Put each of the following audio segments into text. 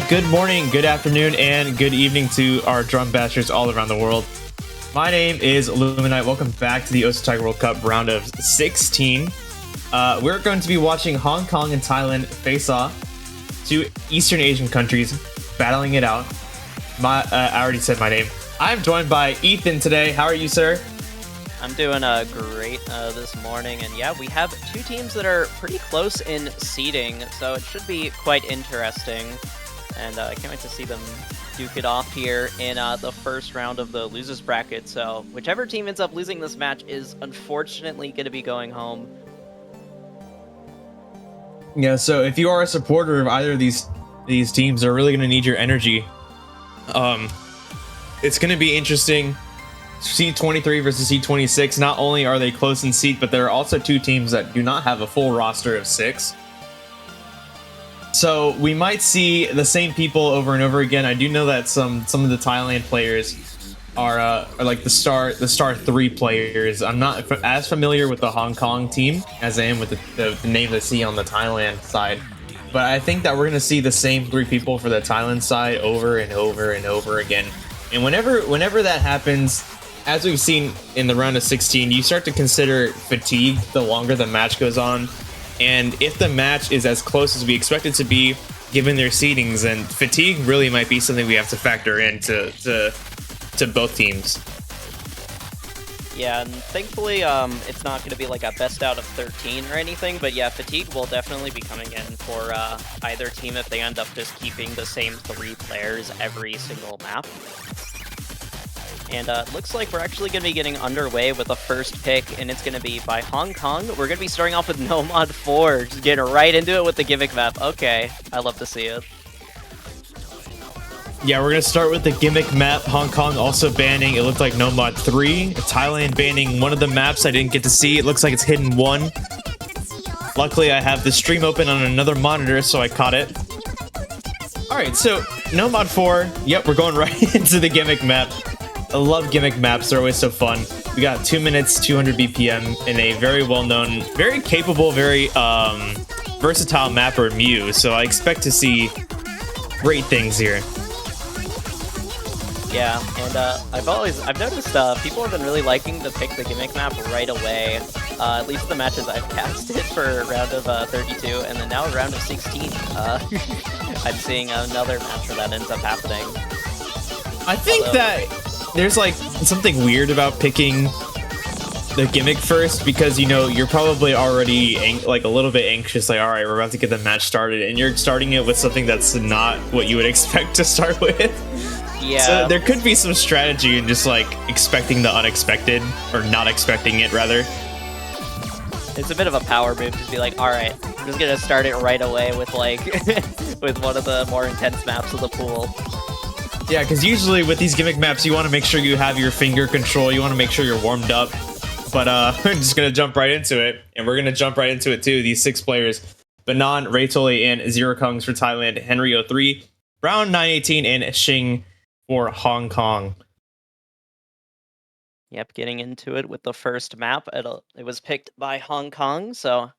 Good morning, good afternoon, and good evening to our drum bashers all around the world. My name is Illuminite. Welcome back to the Taiko World Cup round of 16. We're going to be watching Hong Kong and Thailand face off, two Eastern Asian countries battling it out. I already said my name. I'm joined by Ethan today. How are you, sir? I'm doing great this morning, and yeah, we have two teams that are pretty close in seeding, so it should be quite interesting. And I can't wait to see them duke it off here in the first round of the losers bracket. So whichever team ends up losing this match is unfortunately going to be going home. Yeah, so if you are a supporter of either of these teams, they're really going to need your energy. It's going to be interesting. Seed 23 versus seed 26. Not only are they close in seed, but there are also two teams that do not have a full roster of 6. So we might see the same people over and over again. I do know that some of the Thailand players are like the star 3 players. I'm not as familiar with the Hong Kong team as I am with the names I see on the Thailand side. But I think that we're gonna see the same 3 people for the Thailand side over and over and over again. And whenever that happens, as we've seen in the round of 16, you start to consider fatigue the longer the match goes on. And if the match is as close as we expect it to be, given their seedings, then fatigue really might be something we have to factor into to both teams. Yeah, and thankfully it's not going to be like a best out of 13 or anything, but yeah, fatigue will definitely be coming in for either team if they end up just keeping the same 3 players every single map. And it looks like we're actually going to be getting underway with the first pick, and it's going to be by Hong Kong. We're going to be starting off with Nomad 4, just getting right into it with the gimmick map. Okay, I love to see it. Yeah, we're going to start with the gimmick map. Hong Kong also banning, it looked like Nomad 3. Thailand banning one of the maps I didn't get to see. It looks like it's hidden 1. Luckily, I have the stream open on another monitor, so I caught it. Alright, so Nomad 4. Yep, we're going right into the gimmick map. I love gimmick maps, they're always so fun. We got 2 minutes, 200 BPM in a very well-known, very capable, very versatile mapper, Mew, so I expect to see great things here. Yeah, and I've noticed people have been really liking to pick the gimmick map right away. At least the matches I've casted for round of 32, and then now round of 16. I'm seeing another match where that ends up happening. I think that there's like something weird about picking the gimmick first, because you know you're probably already like a little bit anxious, like, all right, we're about to get the match started, and you're starting it with something that's not what you would expect to start with. Yeah, so there could be some strategy in just like expecting the unexpected, or not expecting it rather. It's a bit of a power move to be like, all right, I'm just gonna start it right away with like with one of the more intense maps of the pool. Yeah, because usually with these gimmick maps, you want to make sure you have your finger control. You want to make sure you're warmed up. But I'm just going to jump right into it. And we're going to jump right into it, too. These 6 players. Banan, Raytoli, and Zero Kongs for Thailand. Henry 03, Brown 918, and Xing for Hong Kong. Yep, getting into it with the first map. It was picked by Hong Kong, so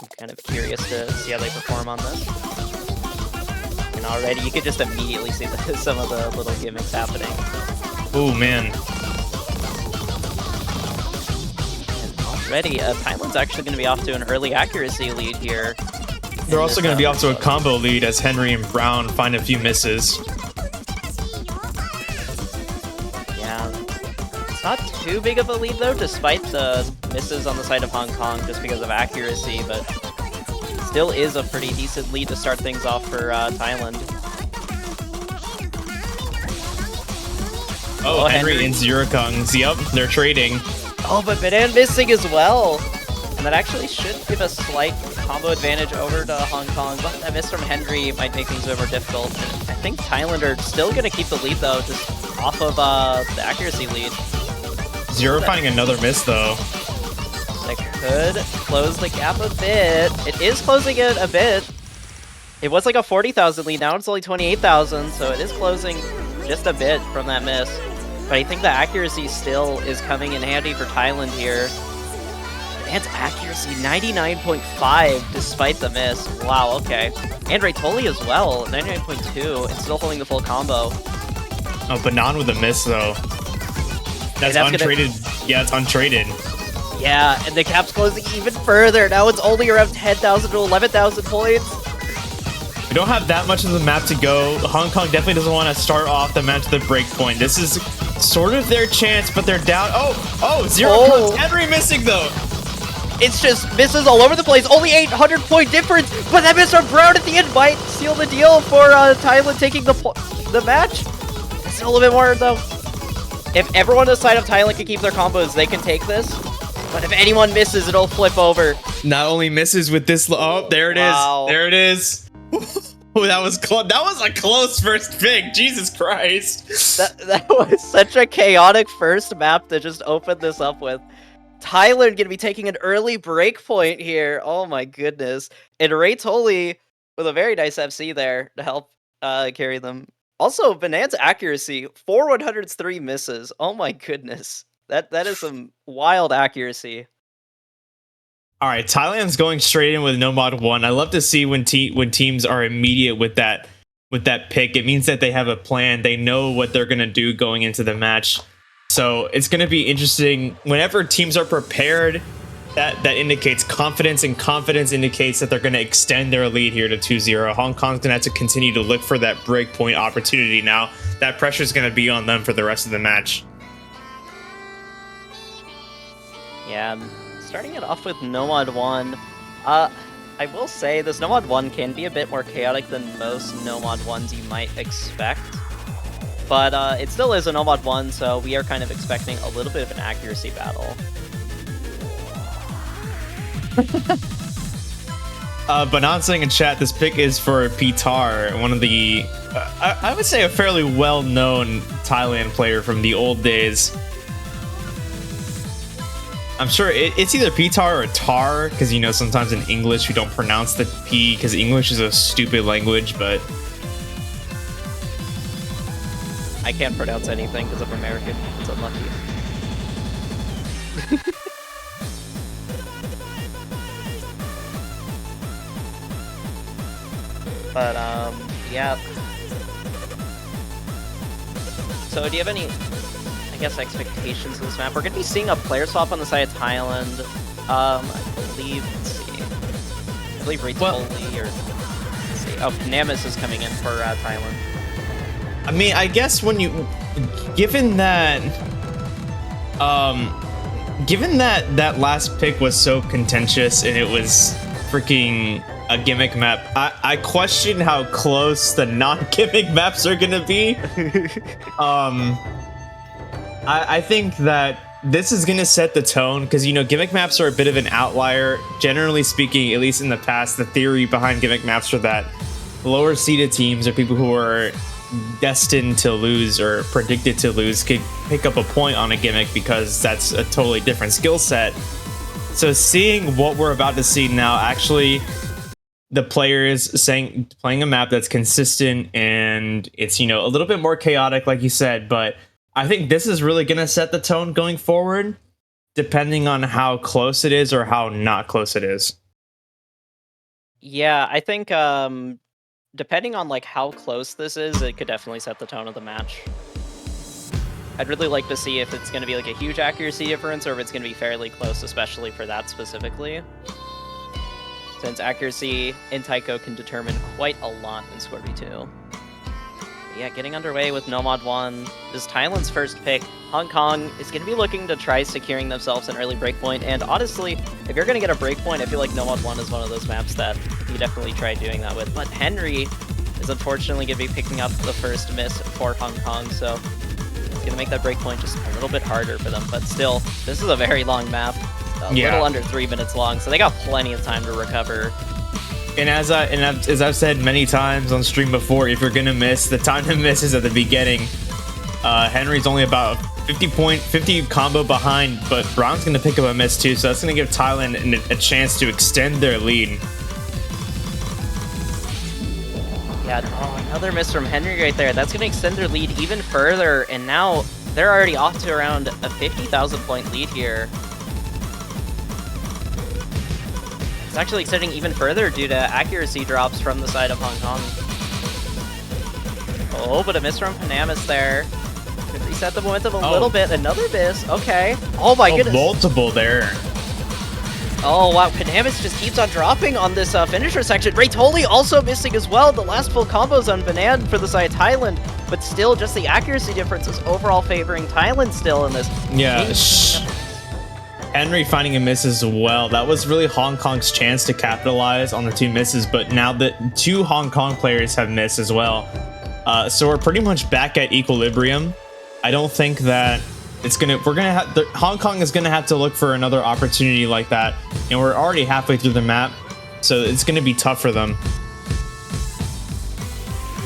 I'm kind of curious to see how they perform on this. And already you could just immediately see some of the little gimmicks happening. Oh man. And already, Thailand's actually going to be off to an early accuracy lead here. They're also going to be off to a combo lead as Henry and Brown find a few misses. Yeah. It's not too big of a lead though, despite the misses on the side of Hong Kong just because of accuracy, but still is a pretty decent lead to start things off for Thailand. Oh, Henry and Zero Kongs. Yep, they're trading. Oh, but Banan missing as well. And that actually should give a slight combo advantage over to Hong Kong, but that miss from Henry might make things a bit more difficult. And I think Thailand are still going to keep the lead though, just off of the accuracy lead. Zero finding another miss though. That could close the gap a bit. It is closing it a bit. It was like a 40,000 lead, now it's only 28,000, so it is closing just a bit from that miss. But I think the accuracy still is coming in handy for Thailand here. Man's accuracy, 99.5 despite the miss. Wow, okay. And Raytoli as well, 99.2, and still holding the full combo. Oh, Banan with a miss, though. That's untraded. Yeah, it's untraded. Yeah, and the cap's closing even further. Now it's only around 10,000 to 11,000 points. We don't have that much of the map to go. Hong Kong definitely doesn't want to start off the match with a break point. This is sort of their chance, but they're down. Oh, zero points. Henry missing, though. It's just misses all over the place. Only 800-point difference, but that miss from Brown at the end might seal the deal for Thailand taking the match. It's a little bit more, though. If everyone on the side of Thailand can keep their combos, they can take this. But if anyone misses, it'll flip over. Not only misses with this. Oh, there it is. There it is. Oh, that was close. That was a close first pick. Jesus Christ. That was such a chaotic first map to just open this up with. Thailand gonna be taking an early break point here. Oh my goodness. And Raytoli with a very nice FC there to help carry them. Also, Banan's accuracy, 4 100s, 3 misses. Oh my goodness. That is some wild accuracy. All right, Thailand's going straight in with no mod 1. I love to see when teams are immediate with that pick. It means that they have a plan. They know what they're gonna do going into the match. So it's gonna be interesting. Whenever teams are prepared, that indicates confidence, and confidence indicates that they're gonna extend their lead here to 2-0. Hong Kong's gonna have to continue to look for that breakpoint opportunity now. That pressure is gonna be on them for the rest of the match. Yeah. Starting it off with Nomad 1, I will say this Nomad 1 can be a bit more chaotic than most Nomad 1s you might expect. But it still is a Nomad 1, so we are kind of expecting a little bit of an accuracy battle. Banan saying in chat, this pick is for Pitar, one of the, I would say a fairly well-known Thailand player from the old days. I'm sure it's either Pitar or Tar, because, you know, sometimes in English we don't pronounce the P, because English is a stupid language, but... I can't pronounce anything because I'm American. It's unlucky. But, yeah. So, do you have any... I guess expectations of this map? We're going to be seeing a player swap on the side of Thailand. I believe, let's see. I believe Raytoli or... Let's see. Oh, Namus is coming in for Thailand. I mean, I guess when you... Given that that last pick was so contentious and it was freaking a gimmick map, I question how close the non-gimmick maps are going to be. I think that this is going to set the tone, because, you know, gimmick maps are a bit of an outlier. Generally speaking, at least in the past, the theory behind gimmick maps are that lower seeded teams, or people who are destined to lose or predicted to lose, could pick up a point on a gimmick because that's a totally different skill set. So seeing what we're about to see now, actually, the players playing a map that's consistent, and it's, you know, a little bit more chaotic, like you said, but I think this is really going to set the tone going forward, depending on how close it is or how not close it is. Yeah, I think depending on like how close this is, it could definitely set the tone of the match. I'd really like to see if it's going to be like a huge accuracy difference or if it's going to be fairly close, especially for that specifically. Since accuracy in Taiko can determine quite a lot in Score V2. Yeah, getting underway with Nomad 1. This is Thailand's first pick. Hong Kong is going to be looking to try securing themselves an early breakpoint, and honestly, if you're going to get a breakpoint, I feel like Nomad 1 is one of those maps that you definitely try doing that with. But Henry is unfortunately going to be picking up the first miss for Hong Kong, so it's going to make that breakpoint just a little bit harder for them. But still, this is a very long map, a little under 3 minutes long, so they got plenty of time to recover. And as I've said many times on stream before, if you're gonna miss, the time to miss is at the beginning. Henry's only about 50 combo behind, but Brown's gonna pick up a miss too, so that's gonna give Thailand a chance to extend their lead. Yeah, oh, another miss from Henry right there. That's gonna extend their lead even further, and now they're already off to around a 50,000 point lead here. actually extending even further due to accuracy drops from the side of Hong Kong. Oh, but a miss from Panamas there. Could reset the momentum a little bit. Another miss. Okay. Oh my goodness. Multiple there. Oh wow, Panamas just keeps on dropping on this finisher section. Raytoli also missing as well. The last full combos on Banan for the side of Thailand, but still just the accuracy difference is overall favoring Thailand still in this. Yeah. Henry finding a miss as well. That was really Hong Kong's chance to capitalize on the 2 misses, but now the 2 Hong Kong players have missed as well. So we're pretty much back at equilibrium. I don't think that Hong Kong is gonna have to look for another opportunity like that, and we're already halfway through the map, so it's gonna be tough for them.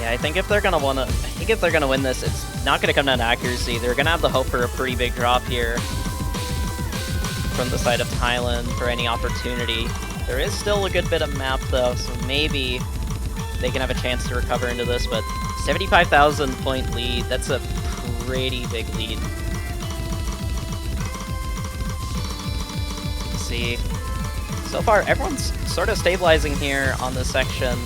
Yeah, I think if they're gonna win this, it's not gonna come down to accuracy. They're gonna have to hope for a pretty big drop here from the side of Thailand for any opportunity. There is still a good bit of map though, so maybe they can have a chance to recover into this, but 75,000 point lead, that's a pretty big lead. Let's see. So far, everyone's sort of stabilizing here on this section.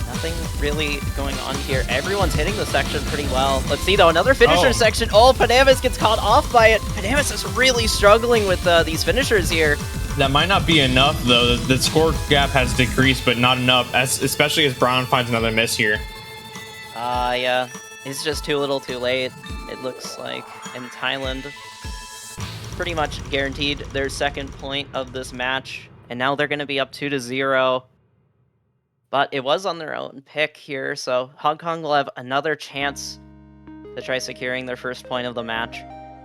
Nothing really going on here. Everyone's hitting the section pretty well. Let's see though, another finisher section. Oh, Panamas gets caught off by it. Panamas is really struggling with these finishers here. That might not be enough though. The score gap has decreased, but not enough, especially as Brown finds another miss here. Yeah. It's just too little too late, it looks like. And Thailand pretty much guaranteed their second point of this match. And now they're going to be up 2-0. But it was on their own pick here, so Hong Kong will have another chance to try securing their first point of the match.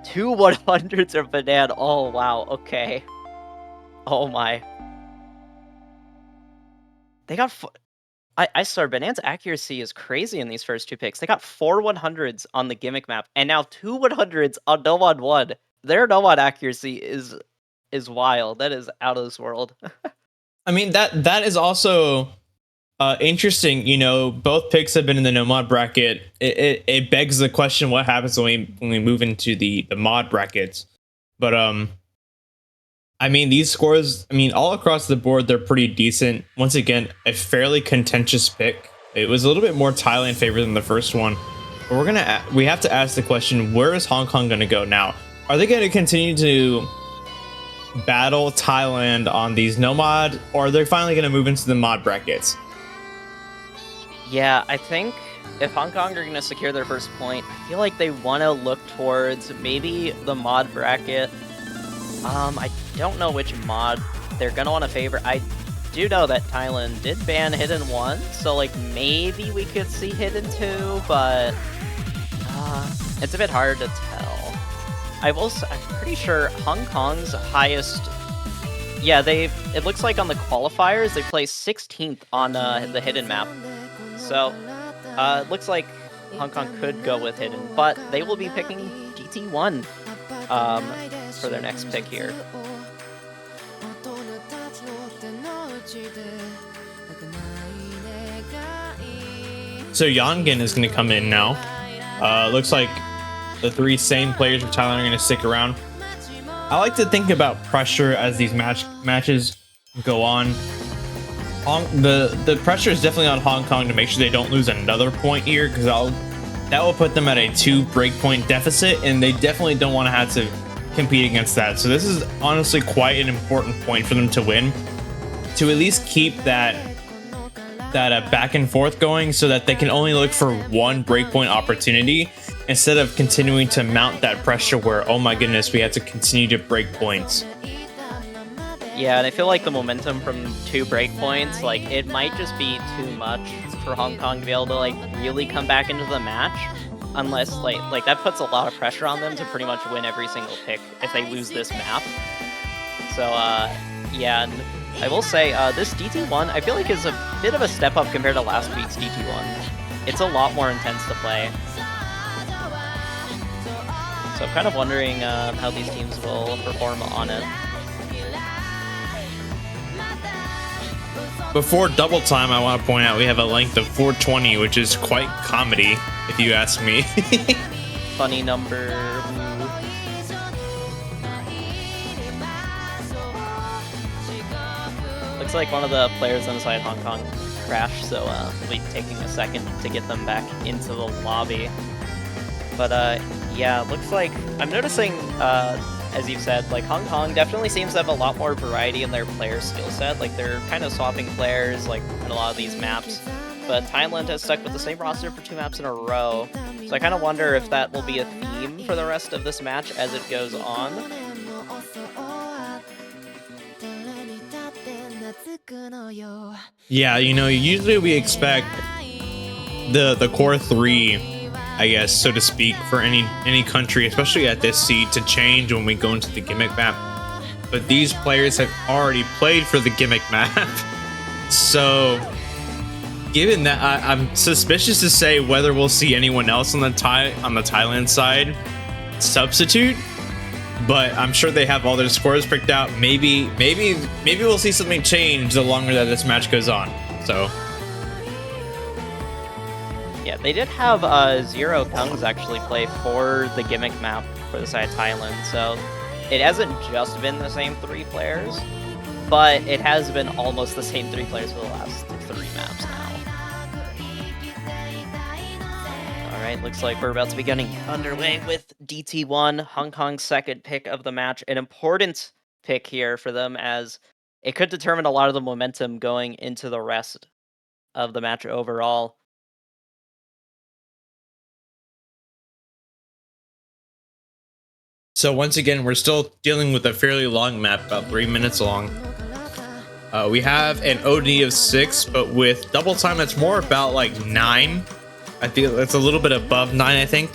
2 100s of Banan. Oh, wow. Okay. Oh, my. They got... I swear, Banan's accuracy is crazy in these first 2 picks. They got 4 100s on the gimmick map, and now 2 100s on No Mod 1. Their No Mod accuracy is wild. That is out of this world. I mean, that is also... interesting, you know, both picks have been in the no mod bracket. It begs the question, what happens when we move into the mod brackets? But I mean, these scores, I mean, all across the board, they're pretty decent. Once again, a fairly contentious pick. It was a little bit more Thailand favored than the first one. But we have to ask the question, where is Hong Kong gonna go now? Are they gonna continue to battle Thailand on these no mod, or are they finally gonna move into the mod brackets? Yeah, I think if Hong Kong are going to secure their first point, I feel like they want to look towards maybe the mod bracket. I don't know which mod they're going to want to favor. I do know that Thailand did ban Hidden 1, so like maybe we could see Hidden 2, but it's a bit hard to tell. I'm pretty sure Hong Kong's highest... Yeah, it looks like on the qualifiers, they placed 16th on the Hidden map. So, it looks like Hong Kong could go with Hidden, but they will be picking GT1 for their next pick here. So Yongin is going to come in now. Looks like the 3 same players from Thailand are going to stick around. I like to think about pressure as these matches go on. The pressure is definitely on Hong Kong to make sure they don't lose another point here, because that will put them at a 2 breakpoint deficit, and they definitely don't want to have to compete against that. So this is honestly quite an important point for them to win, to at least keep that back and forth going, so that they can only look for 1 breakpoint opportunity instead of continuing to mount that pressure where, oh my goodness, we have to continue to break points. Yeah, and I feel like the momentum from 2 breakpoints, like, it might just be too much for Hong Kong to be able to, like, really come back into the match, unless, like that puts a lot of pressure on them to pretty much win every single pick if they lose this map. So, yeah, and I will say, this DT1, I feel like is a bit of a step up compared to last week's DT1. It's a lot more intense to play. So I'm kind of wondering how these teams will perform on it. Before double time, I want to point out we have a length of 420, which is quite comedy, if you ask me. Funny number. looks like one of the players inside Hong Kong crashed, so we'll be taking a second to get them back into the lobby. But yeah, looks like I'm noticing, as you've said, like Hong Kong definitely seems to have a lot more variety in their player skill set. Like they're kind of swapping players like in a lot of these maps. But Thailand has stuck with the same roster for 2 maps in a row. So I kind of wonder if that will be a theme for the rest of this match as it goes on. Yeah, you know, usually we expect the core 3, I guess, so to speak, for any country, especially at this seed, to change when we go into the gimmick map. But these players have already played for the gimmick map. So given that, I'm suspicious to say whether we'll see anyone else on the Thailand side substitute, but I'm sure they have all their scores picked out. Maybe we'll see something change the longer that this match goes on. So yeah, they did have Zero Kungs actually play for the gimmick map for the side of Thailand, so it hasn't just been the same 3 players, but it has been almost the same 3 players for the last 3 maps now. Alright, looks like we're about to be getting underway with DT1, Hong Kong's second pick of the match. An important pick here for them, as it could determine a lot of the momentum going into the rest of the match overall. So once again, we're still dealing with a fairly long map, about 3 minutes long. We have an OD of 6, but with double time, it's more about like 9. I think it's a little bit above 9, I think.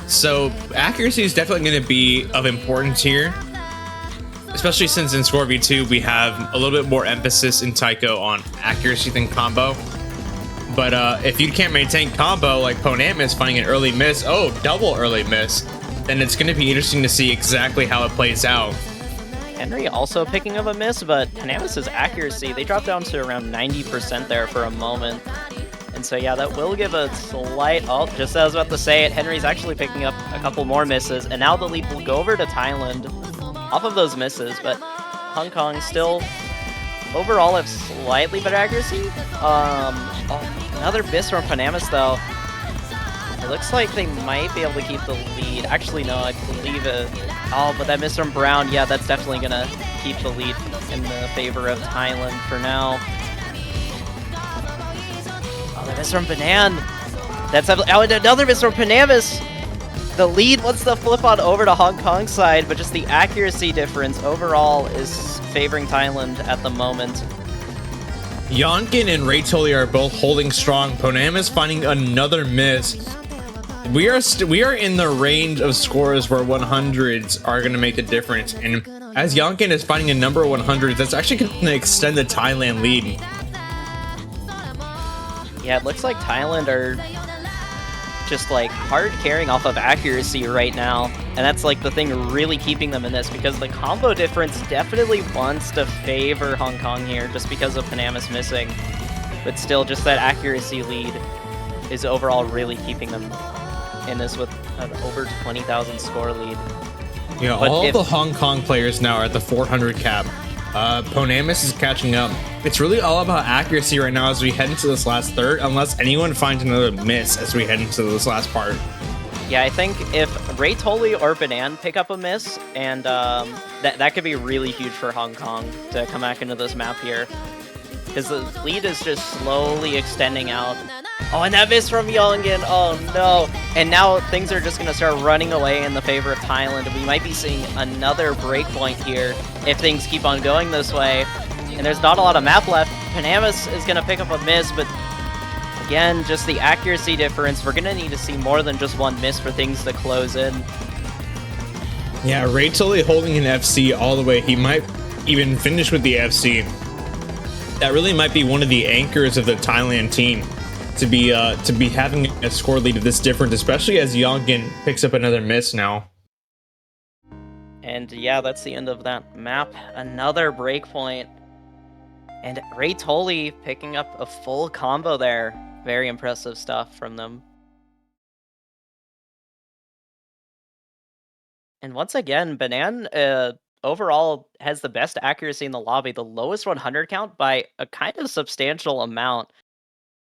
So accuracy is definitely going to be of importance here, especially since in Score V2 we have a little bit more emphasis in taiko on accuracy than combo. But if you can't maintain combo, like Ponamus finding an early miss, double early miss, then it's going to be interesting to see exactly how it plays out. Henry also picking up a miss, but Ponamus' accuracy, they dropped down to around 90% there for a moment. And so yeah, that will give a slight, just as I was about to say it, Henry's actually picking up a couple more misses, and now the lead will go over to Thailand off of those misses, but Hong Kong still overall have slightly better accuracy. Another miss from Ponamus though. It looks like they might be able to keep the lead. Actually, no, I believe it. Oh, but that miss from Brown, yeah, that's definitely gonna keep the lead in the favor of Thailand for now. Oh, that miss from Banan. That's another miss from Ponamus. The lead wants to flip on over to Hong Kong's side, but just the accuracy difference overall is favoring Thailand at the moment. Yonkin and Raytoli are both holding strong. Ponamus finding another miss. We are in the range of scores where 100s are going to make the difference, and as Yonkin is finding a number of 100s, that's actually going to extend the Thailand lead. Yeah, it looks like Thailand are just like hard carrying off of accuracy right now, and that's like the thing really keeping them in this, because the combo difference definitely wants to favor Hong Kong here just because of Ponamus missing, but still just that accuracy lead is overall really keeping them in this with an over 20,000 score lead. Yeah, but all the Hong Kong players now are at the 400 cap. Ponamus is catching up. It's really all about accuracy right now as we head into this last third, unless anyone finds another miss as we head into this last part. Yeah, I think if Raytoli or Banan pick up a miss, and that could be really huge for Hong Kong to come back into this map here, because the lead is just slowly extending out. Oh, and that miss from Yongin. Oh no. And now things are just going to start running away in the favor of Thailand. And we might be seeing another breakpoint here if things keep on going this way. And there's not a lot of map left. Ponamus is going to pick up a miss, but again, just the accuracy difference. We're going to need to see more than just one miss for things to close in. Yeah, Raytoli holding an FC all the way. He might even finish with the FC. That really might be one of the anchors of the Thailand team, to be having a score lead this different, especially as Yongin picks up another miss now. And yeah, that's the end of that map. Another breakpoint. And Raytoli picking up a full combo there. Very impressive stuff from them. And once again, Banan overall has the best accuracy in the lobby, the lowest 100 count by a kind of substantial amount.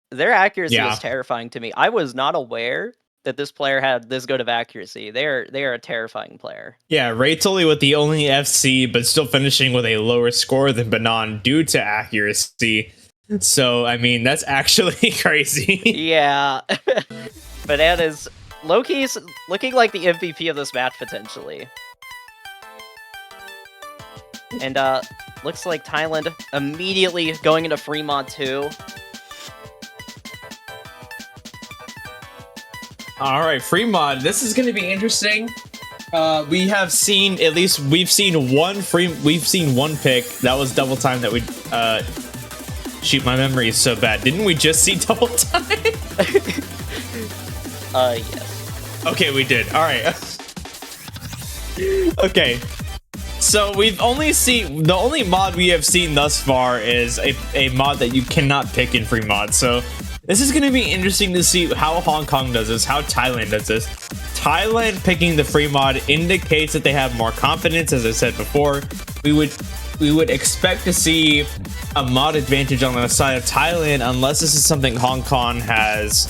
Their accuracy is Yeah. terrifying to me. I was not aware that this player had this good of accuracy. They are a terrifying player. Yeah, Ray Tully with the only FC, but still finishing with a lower score than Banan due to accuracy. So, I mean, that's actually crazy. Yeah. Bananas, Loki's looking like the MVP of this match, potentially. And, looks like Thailand immediately going into Fremont, too. All right, Fremont, this is going to be interesting. We have seen, at least we've seen one pick. That was double time that we, shoot, my memory is so bad. Didn't we just see double time? Yes. Okay, we did. All right. Okay. So we've only seen, the only mod we have seen thus far is a mod that you cannot pick in free mod. So this is going to be interesting to see how Hong Kong does this, how Thailand does this. Thailand picking the free mod indicates that they have more confidence. As I said before, we would expect to see a mod advantage on the side of Thailand unless this is something Hong Kong has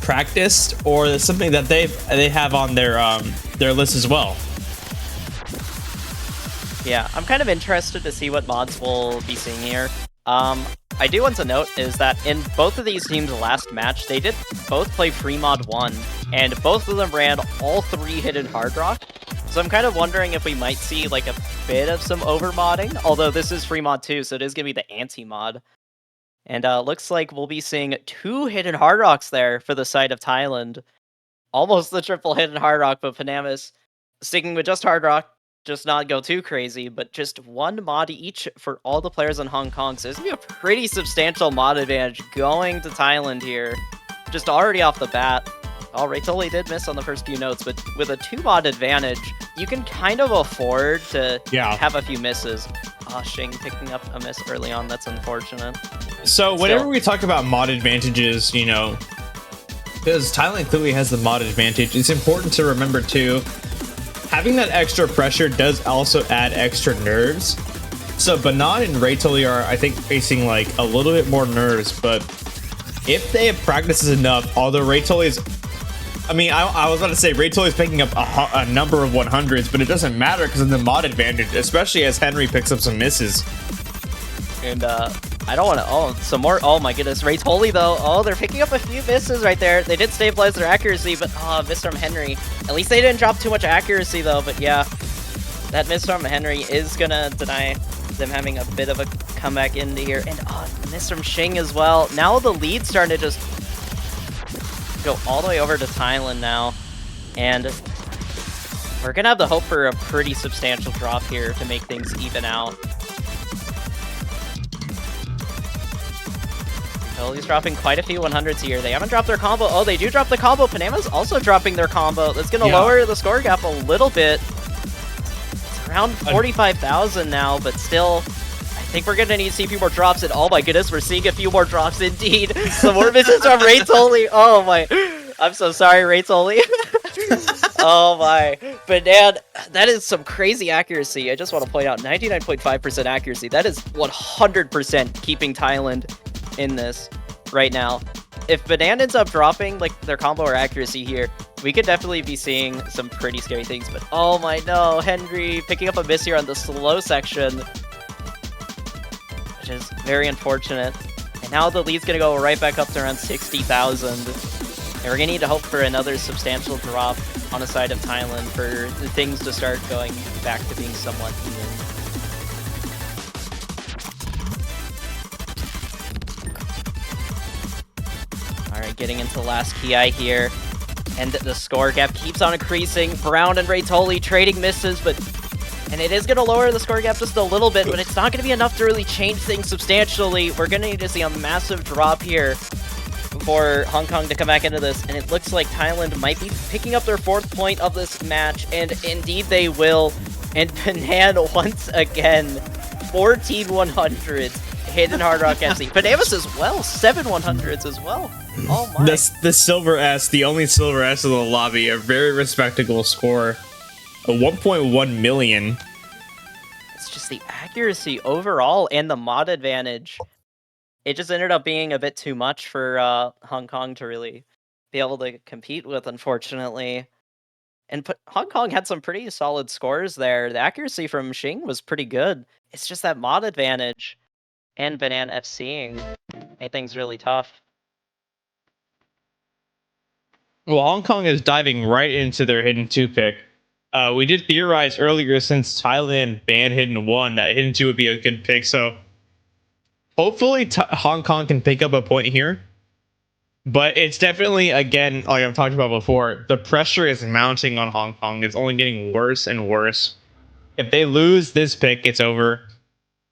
practiced or something that they have on their list as well. Yeah, I'm kind of interested to see what mods we'll be seeing here. I do want to note is that in both of these teams' last match, they did both play free mod 1, and both of them ran all 3 hidden hard rock. So I'm kind of wondering if we might see like a bit of some overmodding, although this is free mod 2, so it is going to be the anti-mod. And looks like we'll be seeing 2 hidden hard rocks there for the side of Thailand. Almost the triple hidden hard rock, but Panamas sticking with just hard rock. Just not go too crazy, but just 1 mod each for all the players in Hong Kong. So this is going to be a pretty substantial mod advantage going to Thailand here. Just already off the bat. All right, totally did miss on the first few notes, but with a 2 mod advantage, you can kind of afford to have a few misses. Shing picking up a miss early on, that's unfortunate. So whenever we talk about mod advantages, you know, because Thailand clearly has the mod advantage, it's important to remember too, having that extra pressure does also add extra nerves. So Banan and Ray Tully are, I think, facing like a little bit more nerves, but if they have practices enough, although Ray Tully's, I mean, I was about to say Ray Tully's picking up a number of 100s, but it doesn't matter because of the mod advantage, especially as Henry picks up some misses. And I don't want to, some more, oh my goodness, Ray Tully though, they're picking up a few misses right there. They did stabilize their accuracy, but miss from Henry. At least they didn't drop too much accuracy though, but yeah, that miss from Henry is gonna deny them having a bit of a comeback into here. And miss from Shing as well. Now the lead's starting to just go all the way over to Thailand now, and we're gonna have the hope for a pretty substantial drop here to make things even out. He's dropping quite a few 100s here. They haven't dropped their combo. Oh, they do drop the combo. Panama's also dropping their combo. That's going to lower the score gap a little bit. It's around 45,000 now, but still, I think we're going to need to see a few more drops. And oh my goodness, we're seeing a few more drops indeed. Some more misses from Ray Tully. Oh my. I'm so sorry, Ray Tully. Oh my. But man, that is some crazy accuracy. I just want to point out 99.5% accuracy. That is 100% keeping Thailand in this right now. If Banan ends up dropping like their combo or accuracy here, we could definitely be seeing some pretty scary things. But oh my no, Henry picking up a miss here on the slow section, which is very unfortunate. And now the lead's gonna go right back up to around 60,000. And we're gonna need to hope for another substantial drop on the side of Thailand for things to start going back to being somewhat even. Alright, getting into the last PI here. And the score gap keeps on increasing. Brown and Ray Tully trading misses, and it is going to lower the score gap just a little bit, but it's not going to be enough to really change things substantially. We're going to need to see a massive drop here for Hong Kong to come back into this, and it looks like Thailand might be picking up their 4th point of this match, and indeed they will. And Banan once again, 14 100s. Hidden Hard Rock FC. Panamas as well, 7 100s as well. Oh my. The Silver S, the only Silver S of the lobby, a very respectable score. A 1.1 million. it's just the accuracy overall and the mod advantage. It just ended up being a bit too much for Hong Kong to really be able to compete with, unfortunately. And Hong Kong had some pretty solid scores there. The accuracy from Xing was pretty good. It's just that mod advantage and Banana FCing made things really tough. Well, Hong Kong is diving right into their Hidden 2 pick. We did theorize earlier, since Thailand banned Hidden 1, that Hidden 2 would be a good pick, so hopefully Hong Kong can pick up a point here. But it's definitely, again, like I've talked about before, the pressure is mounting on Hong Kong. It's only getting worse and worse. If they lose this pick, it's over.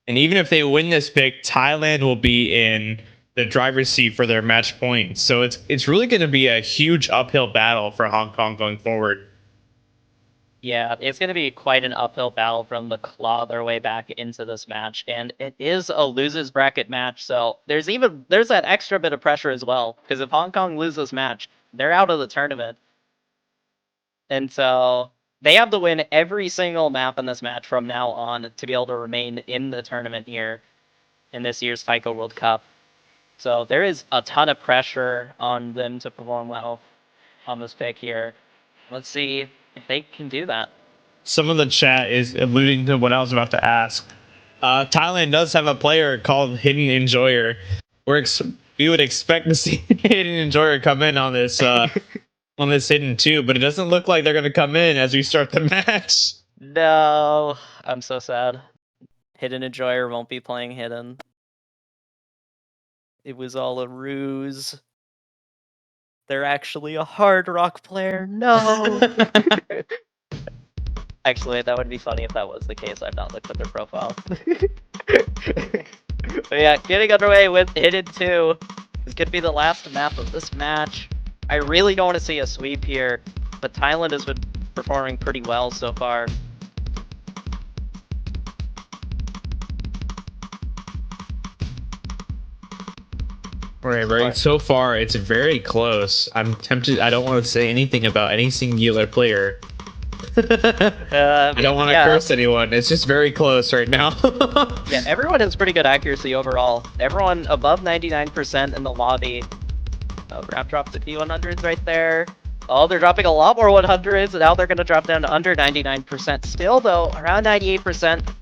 And even if they win this pick, Thailand will be in the driver's seat for their match points. So it's really going to be a huge uphill battle for Hong Kong going forward. Yeah, it's going to be quite an uphill battle from the claw their way back into this match, and it is a losers bracket match, so there's that extra bit of pressure as well, because if Hong Kong loses this match, they're out of the tournament. And so they have to win every single map in this match from now on to be able to remain in the tournament here in this year's Taiko World Cup. So there is a ton of pressure on them to perform well on this pick here. Let's see if they can do that. Some of the chat is alluding to what I was about to ask. Thailand does have a player called Hidden Enjoyer. We would expect to see Hidden Enjoyer come in on this on this Hidden 2, but it doesn't look like they're going to come in as we start the match. No, I'm so sad. Hidden Enjoyer won't be playing Hidden. It was all a ruse. They're actually a hard rock player. No. Actually, that would be funny if that was the case. I've not looked at their profile. But yeah, getting underway with Hidden 2. This could be the last map of this match. I really don't want to see a sweep here, but Thailand has been performing pretty well so far. Right. So far, it's very close. I'm tempted. I don't want to say anything about any singular player. I don't want to curse anyone. It's just very close right now. Yeah, everyone has pretty good accuracy overall. Everyone above 99% in the lobby. Oh, Grab dropped a few 100s right there. Oh, they're dropping a lot more 100s, and now they're going to drop down to under 99%. Still, though, around 98%.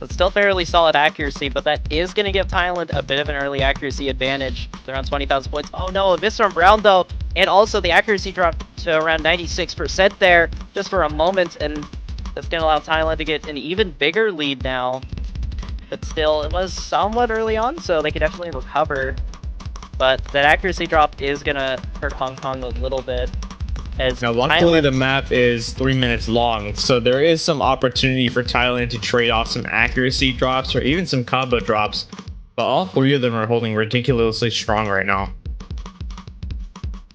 It's still fairly solid accuracy, but that is going to give Thailand a bit of an early accuracy advantage. They're around 20,000 points. Oh no, a miss from Brown, though. And also the accuracy dropped to around 96% there just for a moment, and that's going to allow Thailand to get an even bigger lead now. But still, it was somewhat early on, so they could definitely recover. But that accuracy drop is going to hurt Hong Kong a little bit. Now, luckily, the map is 3 minutes long, so there is some opportunity for Thailand to trade off some accuracy drops or even some combo drops. But all three of them are holding ridiculously strong right now.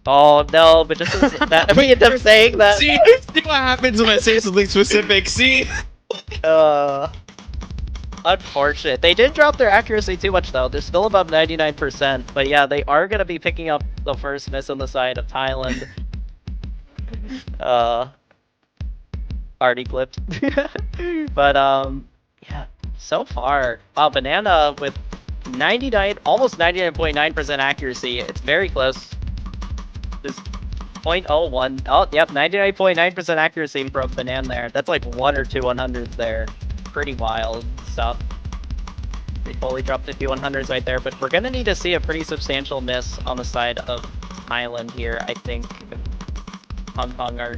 Oh no, but just that we end up saying that. See what happens when I say something specific. See. Unfortunate. They did drop their accuracy too much though. They're still above 99%. But yeah, they are gonna be picking up the first miss on the side of Thailand. Already clipped. But yeah, so far, wow, Banana with 99, almost 99.9% accuracy. It's very close. This 0.01. Oh, yep, 99.9% accuracy from Banana there. That's like 1 or 2 100s there. Pretty wild stuff. They fully dropped a few 100s right there, but we're gonna need to see a pretty substantial miss on the side of Thailand here, I think. Hong Kong are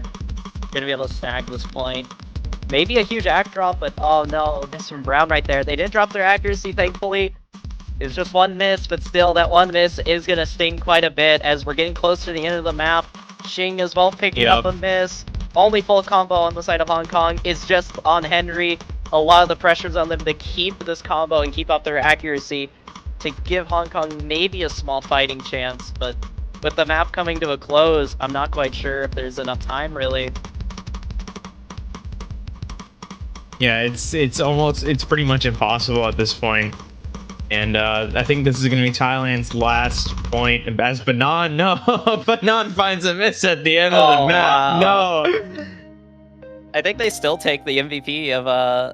gonna be able to snag this point. Maybe a huge act drop, but oh no, miss from Brown right there. They did drop their accuracy, thankfully. It's just one miss, but still, that one miss is gonna sting quite a bit as we're getting close to the end of the map. Xing as well picking up a miss. Only full combo on the side of Hong Kong is just on Henry. A lot of the pressure's on them to keep this combo and keep up their accuracy to give Hong Kong maybe a small fighting chance, but with the map coming to a close, I'm not quite sure if there's enough time, really. Yeah, it's pretty much impossible at this point. And I think this is going to be Thailand's last point. As Banan, no, Banan finds a miss at the end of the map. Wow. No. I think they still take the MVP of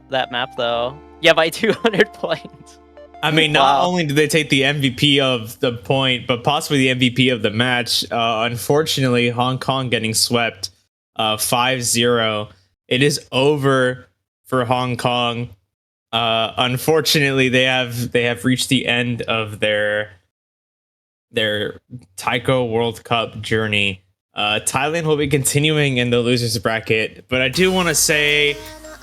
that map though. Yeah, by 200 points. I mean, not Wow. only did they take the MVP of the point, but possibly the MVP of the match. Unfortunately, Hong Kong getting swept 5-0. It is over for Hong Kong. Unfortunately, they have reached the end of their taiko World Cup journey. Thailand will be continuing in the losers bracket, but I do want to say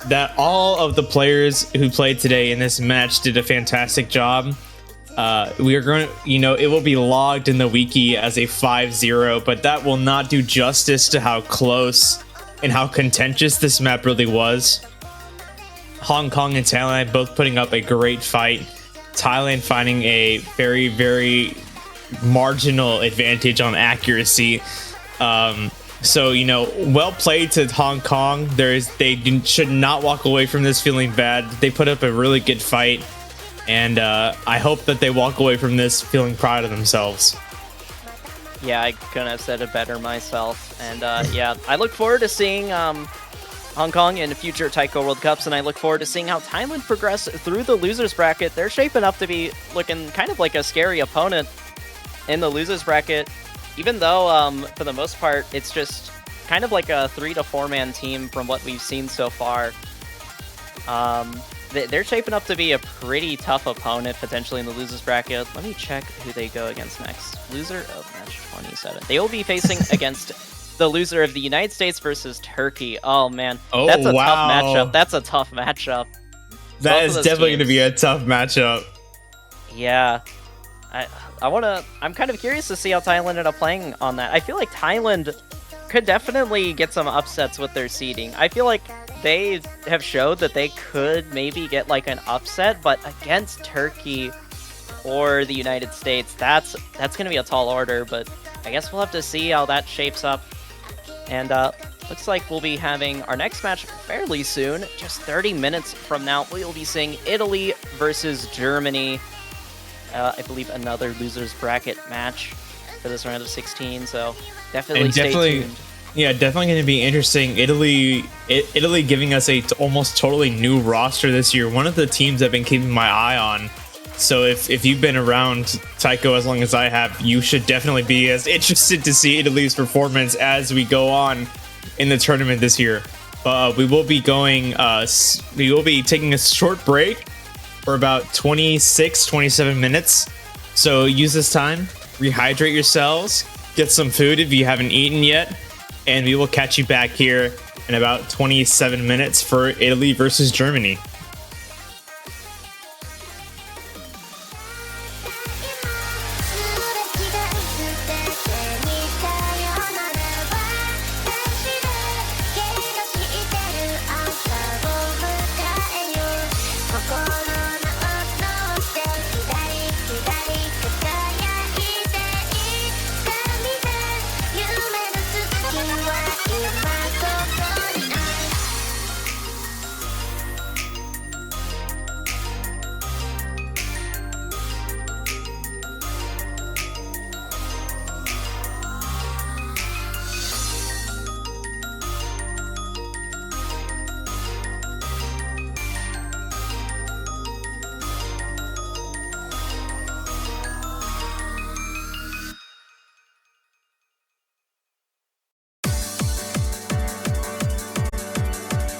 that all of the players who played today in this match did a fantastic job. We are going to, it will be logged in the wiki as a 5-0, but that will not do justice to how close and how contentious this map really was. Hong Kong and Thailand both putting up a great fight. Thailand finding a very, very marginal advantage on accuracy. So, well played to Hong Kong. They should not walk away from this feeling bad. They put up a really good fight, and I hope that they walk away from this feeling proud of themselves. Yeah, I couldn't have said it better myself. And yeah, I look forward to seeing Hong Kong in future Taiko World Cups, and I look forward to seeing how Thailand progress through the losers bracket. They're shaping up to be looking kind of like a scary opponent in the losers bracket. Even though, for the most part, it's just kind of like a 3 to 4 man team from what we've seen so far. They're shaping up to be a pretty tough opponent potentially in the losers bracket. Let me check who they go against next. Loser of match 27. They will be facing against the loser of the United States versus Turkey. Oh man, that's a tough matchup. That's a tough matchup. That is definitely going to be a tough matchup. Yeah. I'm kind of curious to see how Thailand ended up playing on that. I feel like Thailand could definitely get some upsets with their seeding. I feel like they have showed that they could maybe get like an upset, but against Turkey or the United States, that's going to be a tall order, but I guess we'll have to see how that shapes up. And looks like we'll be having our next match fairly soon. Just 30 minutes from now, we'll be seeing Italy versus Germany. I believe another losers bracket match for this round of 16, so definitely stay tuned. Yeah, definitely going to be interesting. Italy giving us a almost totally new roster this year. One of the teams I've been keeping my eye on. So if you've been around Taiko as long as I have, you should definitely be as interested to see Italy's performance as we go on in the tournament this year. We will be taking a short break for about 26-27 minutes, so use this time, rehydrate yourselves, get some food if you haven't eaten yet, and we will catch you back here in about 27 minutes for Italy versus Germany.